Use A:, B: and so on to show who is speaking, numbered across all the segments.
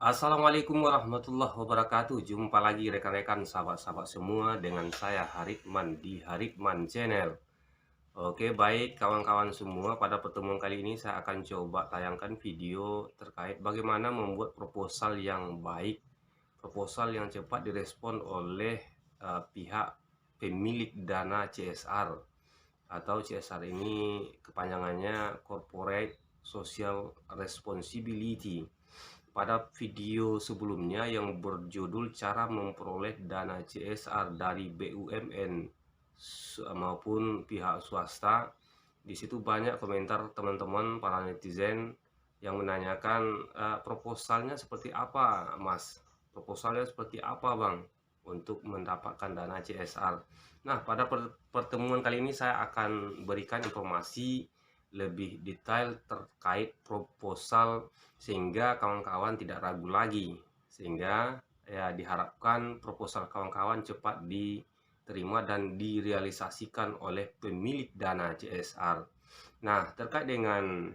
A: Assalamualaikum warahmatullahi wabarakatuh. Jumpa lagi rekan-rekan sahabat-sahabat semua dengan saya Haritman di Haritman Channel. Oke, baik kawan-kawan semua, pada pertemuan kali ini saya akan coba tayangkan video terkait bagaimana membuat proposal yang baik, proposal yang cepat direspon oleh pihak pemilik dana CSR, atau CSR ini kepanjangannya Corporate Social Responsibility. Pada video sebelumnya yang berjudul cara memperoleh dana CSR dari BUMN maupun pihak swasta, di situ banyak komentar teman-teman para netizen yang menanyakan, proposalnya seperti apa Mas? Proposalnya seperti apa Bang untuk mendapatkan dana CSR? Nah, pada pertemuan kali ini saya akan berikan informasi lebih detail terkait proposal sehingga kawan-kawan tidak ragu lagi, sehingga ya diharapkan proposal kawan-kawan cepat diterima dan direalisasikan oleh pemilik dana CSR. Nah, terkait dengan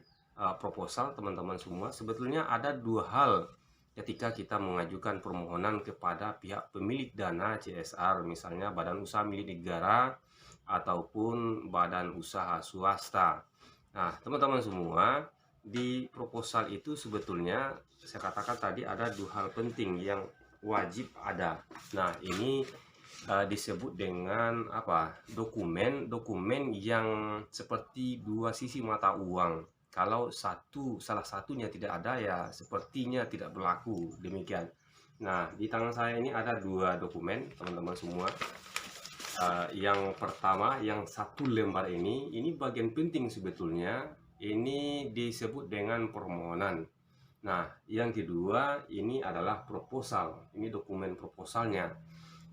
A: proposal teman-teman semua, sebetulnya ada dua hal ketika kita mengajukan permohonan kepada pihak pemilik dana CSR, misalnya badan usaha milik negara ataupun badan usaha swasta. Nah, teman-teman semua, di proposal itu sebetulnya saya katakan tadi ada dua hal penting yang wajib ada. Nah, ini disebut dengan apa? Dokumen yang seperti dua sisi mata uang. Kalau salah satunya tidak ada, ya sepertinya tidak berlaku. Demikian. Nah, di tangan saya ini ada dua dokumen, teman-teman semua. Yang pertama, yang satu lembar ini bagian penting sebetulnya. Ini disebut dengan permohonan. Nah, yang kedua ini adalah proposal. Ini dokumen proposalnya.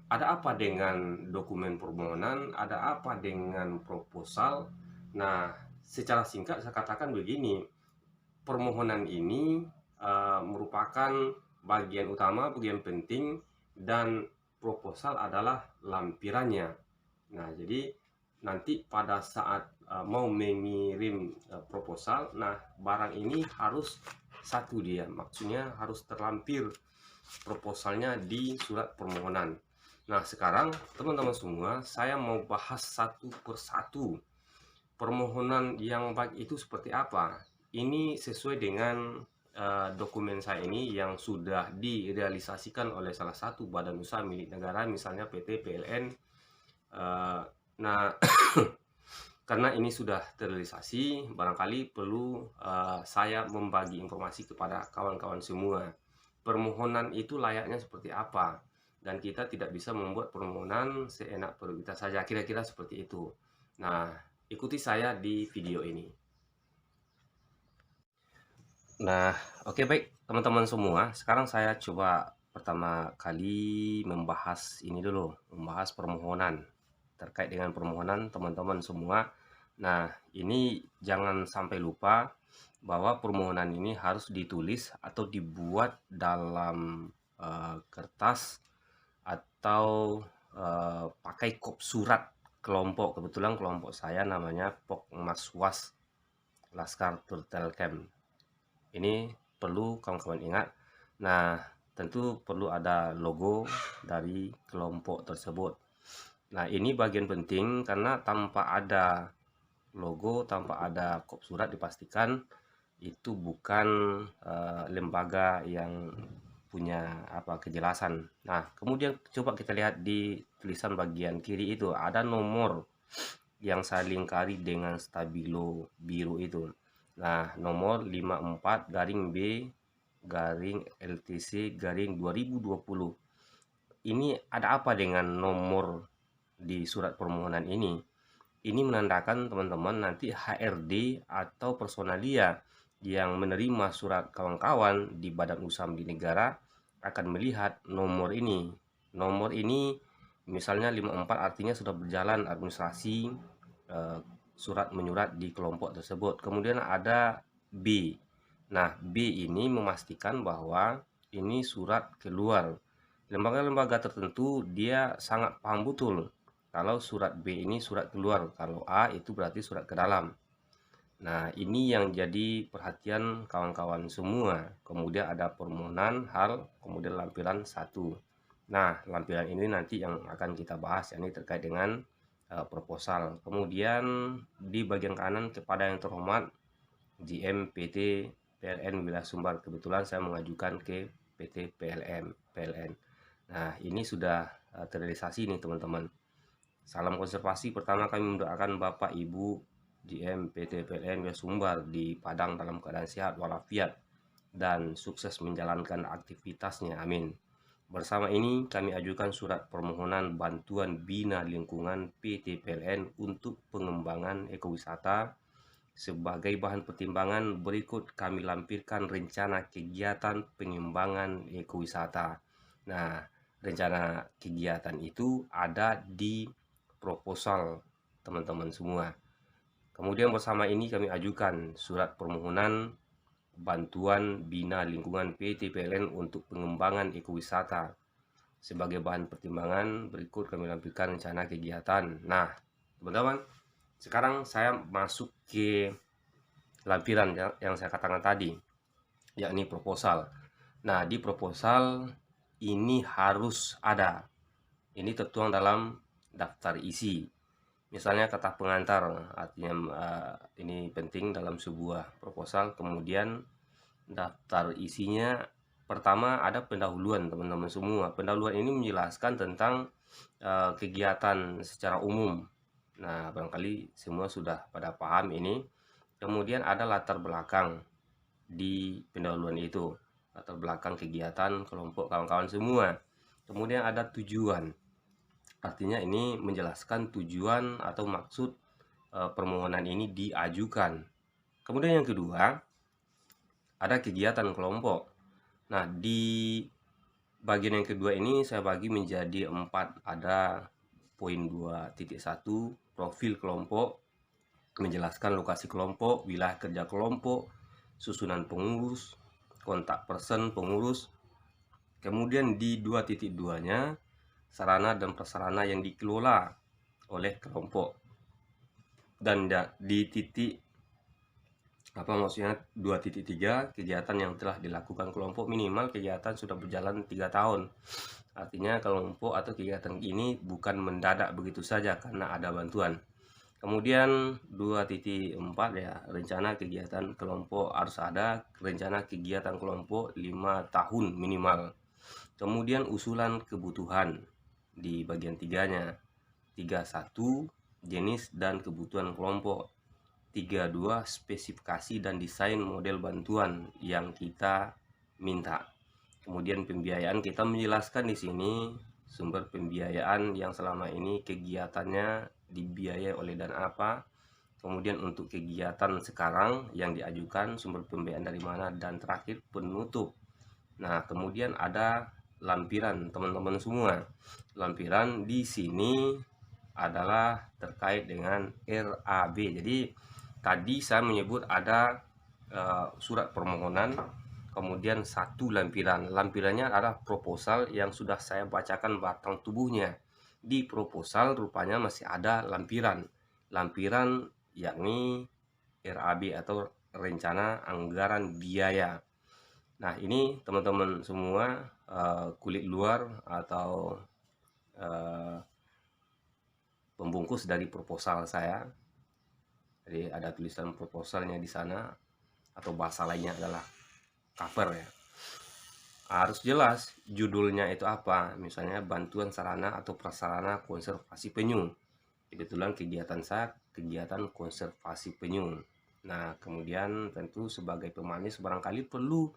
A: Ada apa dengan dokumen permohonan? Ada apa dengan proposal? Nah, secara singkat saya katakan begini. Permohonan ini merupakan bagian utama, bagian penting, dan proposal adalah lampirannya. Nah, jadi nanti pada saat mau mengirim proposal, nah barang ini harus satu, dia maksudnya harus terlampir proposalnya di surat permohonan. Nah, sekarang teman-teman semua, saya mau bahas satu persatu. Permohonan yang baik itu seperti apa? Ini sesuai dengan dokumen saya ini yang sudah direalisasikan oleh salah satu badan usaha milik negara, misalnya PT PLN. Nah, karena ini sudah terrealisasi, barangkali perlu saya membagi informasi kepada kawan-kawan semua. Permohonan itu layaknya seperti apa? Dan kita tidak bisa membuat permohonan seenak perut kita saja, kira-kira seperti itu. Nah, ikuti saya di video ini. Nah, oke, baik teman-teman semua. Sekarang saya coba pertama kali membahas ini dulu, membahas permohonan. Terkait dengan permohonan teman-teman semua. Nah, ini jangan sampai lupa bahwa permohonan ini harus ditulis atau dibuat dalam kertas atau pakai kop surat kelompok. Kebetulan kelompok saya namanya Pokmaswas Laskar Turtelkem. Ini perlu kawan-kawan ingat. Nah, tentu perlu ada logo dari kelompok tersebut. Nah, ini bagian penting karena tanpa ada logo, tanpa ada kop surat, dipastikan itu bukan lembaga yang punya kejelasan. Nah, kemudian coba kita lihat di tulisan bagian kiri itu ada nomor yang saya lingkari dengan stabilo biru itu. Nah, nomor 54 garing B garing LTC garing 2020. Ini ada apa dengan nomor di surat permohonan ini? Ini menandakan teman-teman nanti HRD atau personalia yang menerima surat kawan-kawan di badan usaha milik negara akan melihat nomor ini. Nomor ini misalnya 54 artinya sudah berjalan administrasi surat menyurat di kelompok tersebut. Kemudian ada B. Nah, B ini memastikan bahwa ini surat keluar. Lembaga-lembaga tertentu dia sangat paham betul kalau surat B ini surat keluar, kalau A itu berarti surat ke dalam. Nah, ini yang jadi perhatian kawan-kawan semua. Kemudian ada permohonan hal, kemudian lampiran 1. Nah, lampiran ini nanti yang akan kita bahas, yakni terkait dengan proposal. Kemudian di bagian kanan, kepada yang terhormat GM PT PLN Wilayah Sumbar. Kebetulan saya mengajukan ke PT PLN. Nah, ini sudah terrealisasi nih teman-teman. Salam konservasi. Pertama, kami mendoakan Bapak Ibu GM PT PLN Wilayah Sumbar di Padang dalam keadaan sehat walafiat dan sukses menjalankan aktivitasnya. Amin. Bersama ini kami ajukan surat permohonan bantuan bina lingkungan PT PLN untuk pengembangan ekowisata. Sebagai bahan pertimbangan berikut kami lampirkan rencana kegiatan pengembangan ekowisata. Nah, rencana kegiatan itu ada di proposal teman-teman semua. Kemudian bersama ini kami ajukan surat permohonan bantuan bina lingkungan PT PLN untuk pengembangan ekowisata. Sebagai bahan pertimbangan berikut kami lampirkan rencana kegiatan. Nah, teman-teman, sekarang saya masuk ke lampiran yang saya katakan tadi, yakni proposal. Nah, di proposal ini harus ada, ini tertuang dalam daftar isi. Misalnya kata pengantar, artinya ini penting dalam sebuah proposal. Kemudian daftar isinya, pertama ada pendahuluan teman-teman semua. Pendahuluan ini menjelaskan tentang kegiatan secara umum. Nah, barangkali semua sudah pada paham ini. Kemudian ada latar belakang di pendahuluan itu, latar belakang kegiatan kelompok kawan-kawan semua. Kemudian ada tujuan. Artinya ini menjelaskan tujuan atau maksud permohonan ini diajukan. Kemudian yang kedua, ada kegiatan kelompok. Nah, di bagian yang kedua ini saya bagi menjadi 4. Ada poin 2.1, profil kelompok, menjelaskan lokasi kelompok, wilayah kerja kelompok, susunan pengurus, kontak person pengurus. Kemudian di 2.2-nya, sarana dan prasarana yang dikelola oleh kelompok. Dan di titik 2.3, kegiatan yang telah dilakukan kelompok, minimal kegiatan sudah berjalan 3 tahun. Artinya kelompok atau kegiatan ini bukan mendadak begitu saja karena ada bantuan. Kemudian 2.4 ya, rencana kegiatan kelompok harus ada rencana kegiatan kelompok 5 tahun minimal. Kemudian usulan kebutuhan di bagian 3-nya. 3.1, jenis dan kebutuhan kelompok. 3.2, spesifikasi dan desain model bantuan yang kita minta. Kemudian pembiayaan, kita menjelaskan di sini sumber pembiayaan yang selama ini kegiatannya dibiayai oleh dana apa. Kemudian untuk kegiatan sekarang yang diajukan sumber pembiayaan dari mana, dan terakhir penutup. Nah, kemudian ada lampiran teman-teman semua. Lampiran di sini adalah terkait dengan RAB. Jadi tadi saya menyebut ada surat permohonan, kemudian 1 lampiran. Lampirannya adalah proposal yang sudah saya bacakan batang tubuhnya. Di proposal rupanya masih ada lampiran. Lampiran yakni RAB atau rencana anggaran biaya. Nah, ini teman-teman semua kulit luar atau pembungkus dari proposal saya. Jadi ada tulisan proposalnya di sana, atau bahasa lainnya adalah cover ya. Harus jelas judulnya itu apa, misalnya bantuan sarana atau prasarana konservasi penyu. Kebetulan kegiatan saya kegiatan konservasi penyu. Nah, kemudian tentu sebagai pemanis barangkali perlu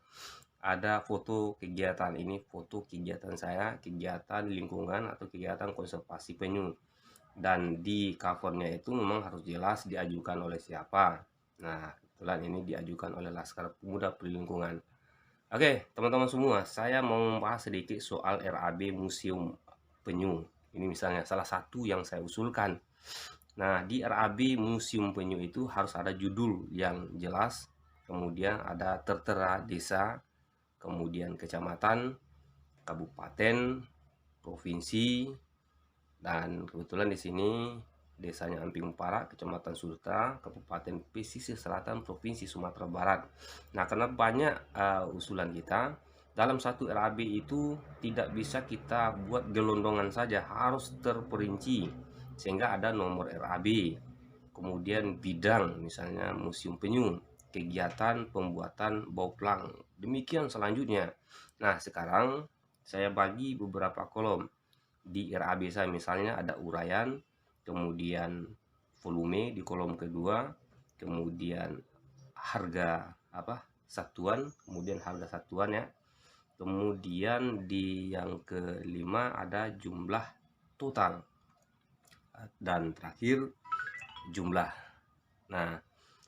A: ada foto kegiatan. Ini foto kegiatan saya, kegiatan lingkungan atau kegiatan konservasi penyu. Dan di covernya itu memang harus jelas diajukan oleh siapa. Nah, kebetulan ini diajukan oleh Laskar Pemuda Perlingkungan. Oke, teman-teman semua, saya mau membahas sedikit soal RAB Museum Penyu. Ini misalnya salah satu yang saya usulkan. Nah, di RAB Museum Penyu itu harus ada judul yang jelas, kemudian ada tertera desa, kemudian kecamatan, kabupaten, provinsi, dan kebetulan di sini Desanya Amping Utara, Kecamatan Suta, Kabupaten Pesisir Selatan, Provinsi Sumatera Barat. Nah, karena banyak usulan kita, dalam satu RAB itu tidak bisa kita buat gelondongan saja, harus terperinci sehingga ada nomor RAB, kemudian bidang, misalnya Museum Penyu, kegiatan pembuatan bauplang, demikian selanjutnya. Nah, sekarang saya bagi beberapa kolom di RAB saya, misalnya ada uraian, kemudian volume di kolom kedua, kemudian harga satuan, kemudian harga satuan ya. Kemudian di yang kelima ada jumlah total, dan terakhir jumlah. Nah,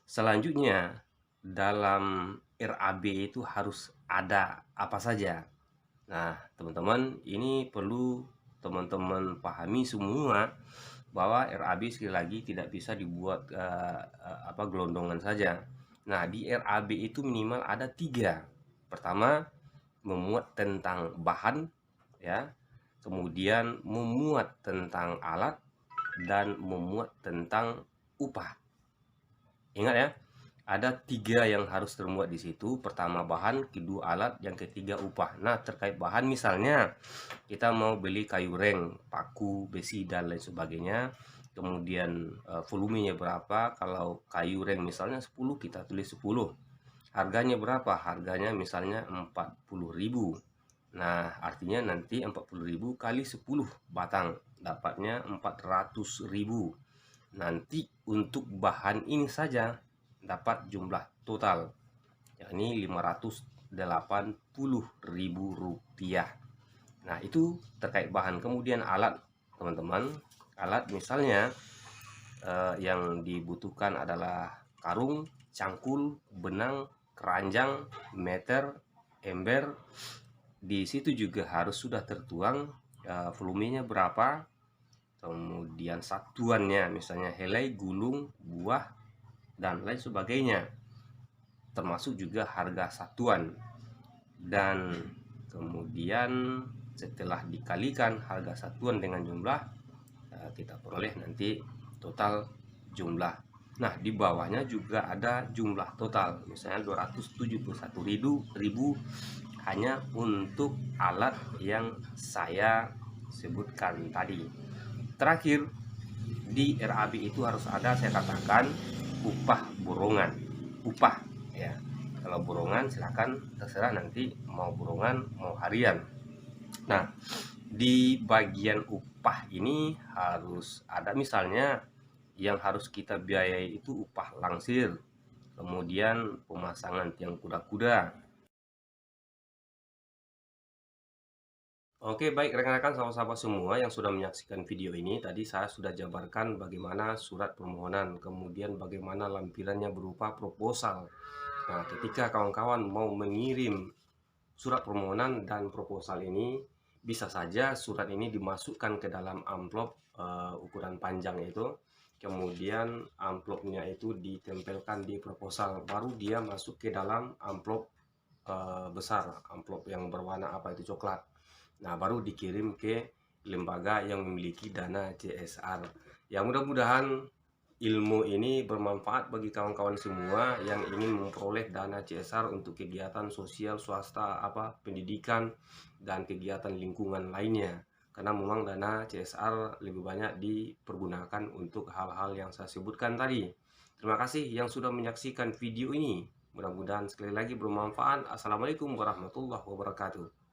A: selanjutnya dalam RAB itu harus ada apa saja. Nah, teman-teman, ini perlu teman-teman pahami semua bahwa RAB sekali lagi tidak bisa dibuat gelondongan saja. Nah, di RAB itu minimal ada 3. Pertama, memuat tentang bahan ya, kemudian memuat tentang alat, dan memuat tentang upah. Ingat ya, ada 3 yang harus termuat di situ. Pertama bahan, kedua alat, yang ketiga upah. Nah, terkait bahan, misalnya kita mau beli kayu reng, paku, besi, dan lain sebagainya. Kemudian volumenya berapa? Kalau kayu reng misalnya 10, kita tulis 10. Harganya berapa? Harganya misalnya 40.000. Nah, artinya nanti 40.000 kali 10 batang, dapatnya 400.000. Nanti untuk bahan ini saja dapat jumlah total, yakni 580.000 rupiah. Nah, itu terkait bahan. Kemudian alat, teman-teman. Alat misalnya yang dibutuhkan adalah karung, cangkul, benang, keranjang, meter, ember. Di situ juga harus sudah tertuang volumenya berapa, kemudian satuannya, misalnya helai, gulung, buah, dan lain sebagainya, termasuk juga harga satuan. Dan kemudian setelah dikalikan harga satuan dengan jumlah, kita peroleh nanti total jumlah. Nah, di bawahnya juga ada jumlah total, misalnya 271.000 hanya untuk alat yang saya sebutkan tadi. Terakhir, di RAB itu harus ada, saya katakan, upah borongan. Upah ya, kalau borongan silakan, terserah nanti mau borongan mau harian. Nah, di bagian upah ini harus ada, misalnya yang harus kita biayai itu upah langsir, kemudian pemasangan tiang kuda-kuda. Oke, baik rekan-rekan, sahabat-sahabat semua yang sudah menyaksikan video ini. Tadi saya sudah jabarkan bagaimana surat permohonan, kemudian bagaimana lampirannya berupa proposal. Nah, ketika kawan-kawan mau mengirim surat permohonan dan proposal ini, bisa saja surat ini dimasukkan ke dalam amplop ukuran panjang itu. Kemudian amplopnya itu ditempelkan di proposal, baru dia masuk ke dalam amplop besar, amplop yang berwarna itu coklat. Nah, baru dikirim ke lembaga yang memiliki dana CSR. Ya, mudah-mudahan ilmu ini bermanfaat bagi kawan-kawan semua yang ingin memperoleh dana CSR untuk kegiatan sosial swasta, pendidikan, dan kegiatan lingkungan lainnya. Karena memang dana CSR lebih banyak dipergunakan untuk hal-hal yang saya sebutkan tadi. Terima kasih yang sudah menyaksikan video ini. Mudah-mudahan sekali lagi bermanfaat. Assalamualaikum warahmatullahi wabarakatuh.